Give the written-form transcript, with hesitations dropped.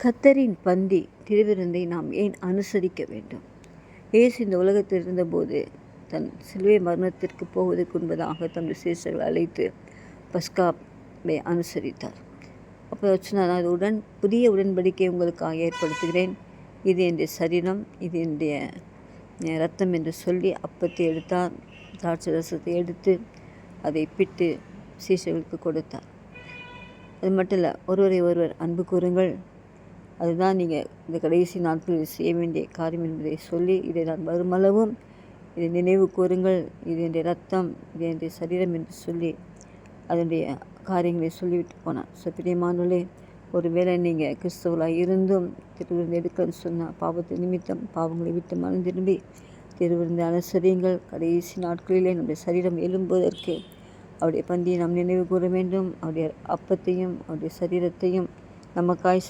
கர்த்தரின் பந்தி திருவிருந்தை நாம் ஏன் அனுசரிக்க வேண்டும்? இயேசு இந்த உலகத்தில் இருந்தபோது தன் சிலுவை மரணத்திற்கு போவதற்கு முன்பதாக தம் சீஷர்களை அழைத்து பஸ்காவை அனுசரித்தார். அப்போ சொன்னார், அது புதிய உடன்படிக்கை உங்களுக்காக ஏற்படுத்துகிறேன், இது என்னுடைய சரீரம், இது என்னுடைய இரத்தம் என்று சொல்லி அப்பத்தை எடுத்தார். திராட்சை ரசத்தை எடுத்து அதை பிட்டு சீஷர்களுக்கு கொடுத்தார். அது மட்டும் இல்லை, ஒருவரை ஒருவர் அன்பு கூறுங்கள், அதுதான் நீங்கள் இந்த கடைசி நாட்களில் செய்ய வேண்டிய காரியம் என்பதை சொல்லி, இதை நான் வருமளவும் இதை நினைவு கூறுங்கள், இது என்னுடைய ரத்தம், இது என்னுடைய சரீரம் என்று சொல்லி அதனுடைய காரியங்களை சொல்லிவிட்டு போனார். பிரியமானவர்களே, ஒருவேளை நீங்கள் கிறிஸ்தவர்களாக இருந்தும் திருவிருந்து எடுக்கன்னு சொன்னால் பாவத்தை நிமித்தம் பாவங்களை விட்டு மனம் திரும்பி திருவிருந்து அனுசரியுங்கள். கடைசி நாட்களிலே நம்முடைய சரீரம் எழும்புவதற்கு அவருடைய பந்தியை நாம் நினைவு கூற வேண்டும். அவருடைய அப்பத்தையும் அவருடைய சரீரத்தையும் நமக்காய்